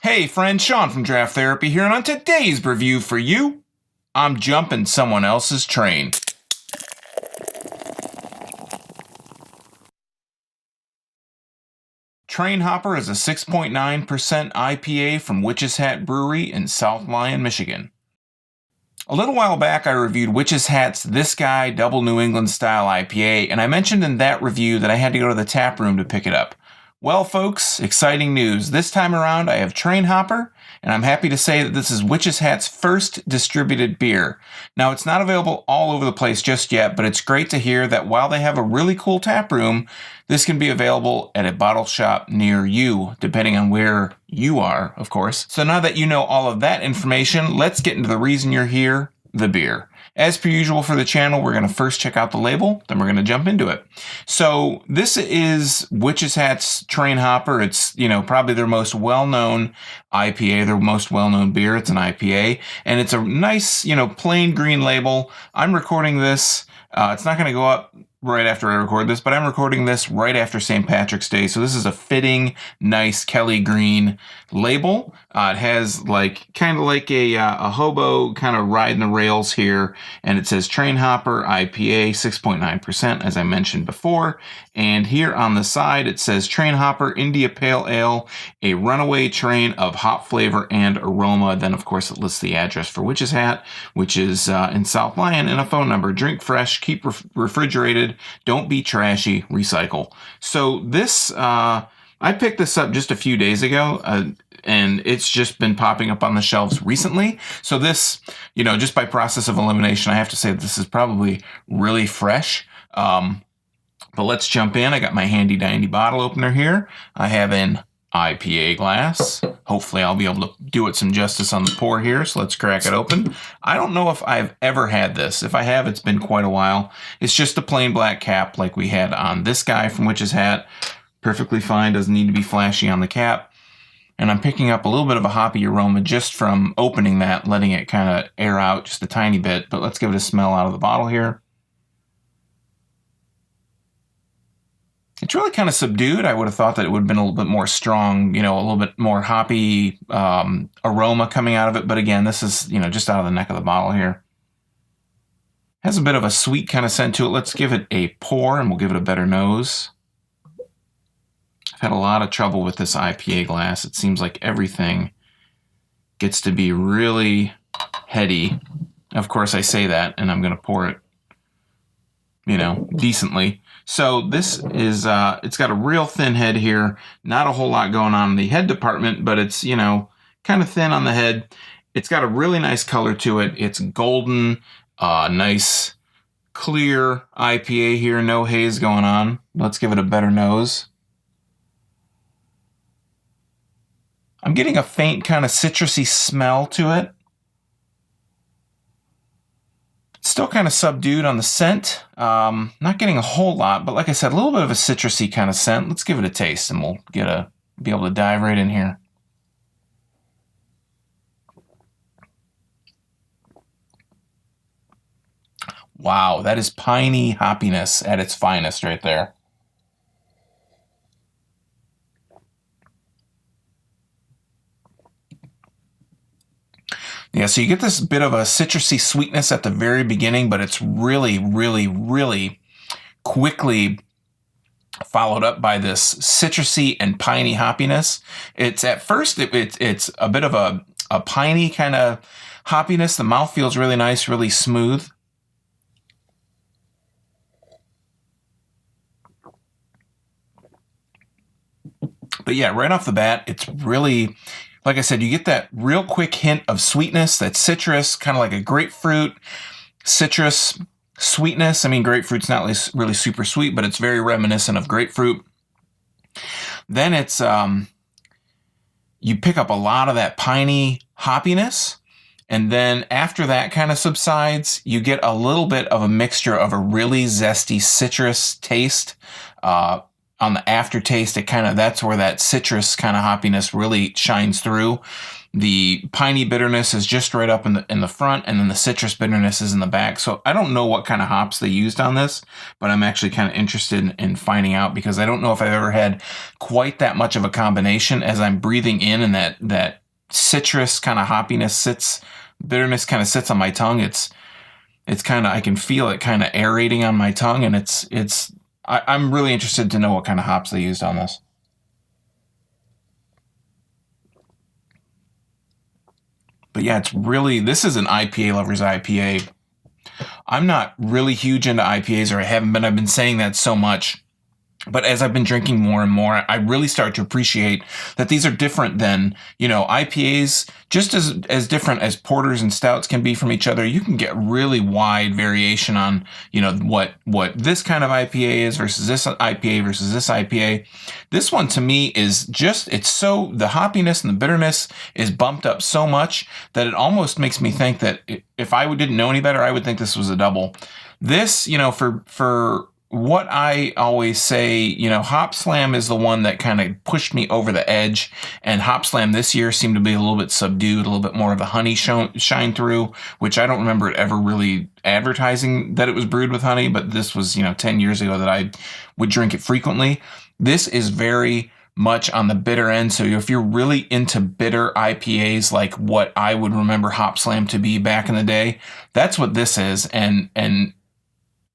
Hey friend, Sean from Draft Therapy here, and on today's review for you, I'm jumping someone else's train. Train Hopper is a 6.9% IPA from Witch's Hat Brewery in South Lyon, Michigan. A little while back, I reviewed Witch's Hat's This Guy Double New England Style IPA, and I mentioned in that review that I had to go to the tap room to pick it up. Well, folks, exciting news. This time around, I have Train Hopper, and I'm happy to say that this is Witch's Hat's first distributed beer. Now, it's not available all over the place just yet, but it's great to hear that while they have a really cool tap room, this can be available at a bottle shop near you, depending on where you are, of course. So now that you know all of that information, let's get into the reason you're here, the beer. As per usual for the channel, we're going to first check out the label, then we're going to jump into it. So this is Witch's Hat's Train Hopper. It's, probably their most well-known IPA, their most well-known beer. It's an IPA, and it's a nice, plain green label. I'm recording this. It's not going to go up right after I record this, but I'm recording this right after St. Patrick's Day. So this is a fitting, nice Kelly green label. It has kind of like a hobo kind of riding the rails here. And it says Train Hopper IPA 6.9%, as I mentioned before. And here on the side, it says Train Hopper India Pale Ale, a runaway train of hop flavor and aroma. Then, of course, it lists the address for Witch's Hat, which is in South Lyon, and a phone number. Drink fresh, keep refrigerated, don't be trashy, recycle. So this, I picked this up just a few days ago, and it's just been popping up on the shelves recently. So this, just by process of elimination, I have to say that this is probably really fresh. But let's jump in. I got my handy dandy bottle opener here. I have an IPA glass. Hopefully I'll be able to do it some justice on the pour here, so let's crack it open. I don't know if I've ever had this. If I have, it's been quite a while. It's just a plain black cap like we had on this guy from Witch's Hat. Perfectly fine, doesn't need to be flashy on the cap. And I'm picking up a little bit of a hoppy aroma just from opening that, letting it kind of air out just a tiny bit. But let's give it a smell out of the bottle here. It's really kind of subdued. I would have thought that it would have been a little bit more strong, a little bit more hoppy aroma coming out of it. But again, this is, just out of the neck of the bottle here. Has a bit of a sweet kind of scent to it. Let's give it a pour and we'll give it a better nose. I've had a lot of trouble with this IPA glass. It seems like everything gets to be really heady. Of course, I say that, and I'm going to pour it, decently. So this is, it's got a real thin head here. Not a whole lot going on in the head department, but it's, kind of thin on the head. It's got a really nice color to it. It's golden, nice, clear IPA here. No haze going on. Let's give it a better nose. I'm getting a faint kind of citrusy smell to it. Still kind of subdued on the scent. Not getting a whole lot, but like I said, a little bit of a citrusy kind of scent. Let's give it a taste and we'll be able to dive right in here. Wow, that is piney hoppiness at its finest right there. Yeah, so you get this bit of a citrusy sweetness at the very beginning, but it's really, really, really quickly followed up by this citrusy and piney hoppiness. It's at first, it's a bit of a piney kind of hoppiness. The mouth feels really nice, really smooth. But yeah, right off the bat, it's really... Like I said, you get that real quick hint of sweetness, that citrus, kind of like a grapefruit, citrus sweetness. I mean, grapefruit's not really super sweet, but it's very reminiscent of grapefruit. Then it's, you pick up a lot of that piney hoppiness. And then after that kind of subsides, you get a little bit of a mixture of a really zesty citrus taste, on the aftertaste, that's where that citrus kind of hoppiness really shines through. The piney bitterness is just right up in the front, and then the citrus bitterness is in the back. So I don't know what kind of hops they used on this, but I'm actually kind of interested in finding out, because I don't know if I've ever had quite that much of a combination as I'm breathing in, and that citrus kind of hoppiness bitterness kind of sits on my tongue. It's kind of, I can feel it kind of aerating on my tongue, and I'm really interested to know what kind of hops they used on this. But yeah, this is an IPA lover's IPA. I'm not really huge into IPAs, or I haven't been. I've been saying that so much. But as I've been drinking more and more, I really start to appreciate that these are different than, IPAs, just as different as porters and stouts can be from each other. You can get really wide variation on, what this kind of IPA is versus this IPA versus this IPA. This one to me is the hoppiness and the bitterness is bumped up so much that it almost makes me think that if I didn't know any better, I would think this was a double. This, for what I always say, Hop Slam is the one that kind of pushed me over the edge, and Hop Slam this year seemed to be a little bit subdued, a little bit more of a honey shine through, which I don't remember it ever really advertising that it was brewed with honey, but this was, 10 years ago that I would drink it frequently. This is very much on the bitter end, so if you're really into bitter IPAs like what I would remember Hop Slam to be back in the day, that's what this is, and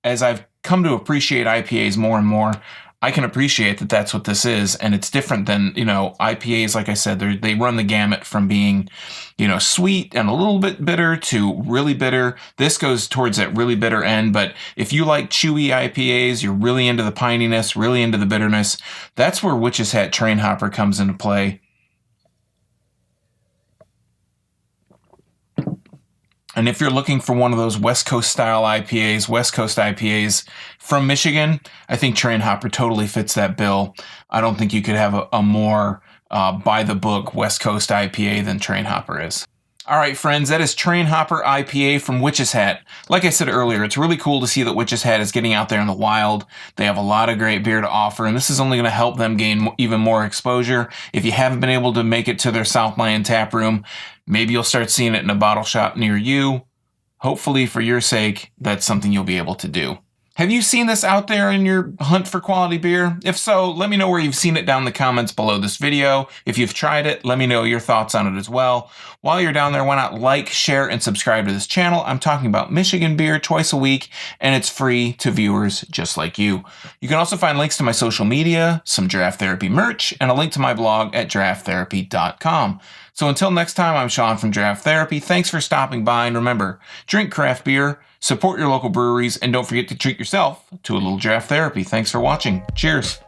as I've come to appreciate IPAs more and more, I can appreciate that that's what this is, and it's different than, IPAs, like I said, they run the gamut from being, sweet and a little bit bitter to really bitter. This goes towards that really bitter end, but if you like chewy IPAs, you're really into the pininess, really into the bitterness, that's where Witch's Hat Train Hopper comes into play. And if you're looking for one of those West Coast IPAs from Michigan, I think Train Hopper totally fits that bill. I don't think you could have a more by-the-book West Coast IPA than Train Hopper is. All right, friends, that is Train Hopper IPA from Witch's Hat. Like I said earlier, it's really cool to see that Witch's Hat is getting out there in the wild. They have a lot of great beer to offer, and this is only going to help them gain even more exposure. If you haven't been able to make it to their South Lyon tap room, maybe you'll start seeing it in a bottle shop near you. Hopefully, for your sake, that's something you'll be able to do. Have you seen this out there in your hunt for quality beer? If so, let me know where you've seen it down in the comments below this video. If you've tried it, let me know your thoughts on it as well. While you're down there, why not like, share, and subscribe to this channel? I'm talking about Michigan beer twice a week, and it's free to viewers just like you. You can also find links to my social media, some Draft Therapy merch, and a link to my blog at drafttherapy.com. So until next time, I'm Sean from Draft Therapy. Thanks for stopping by, and remember, drink craft beer, support your local breweries, and don't forget to treat yourself to a little draft therapy. Thanks for watching. Cheers.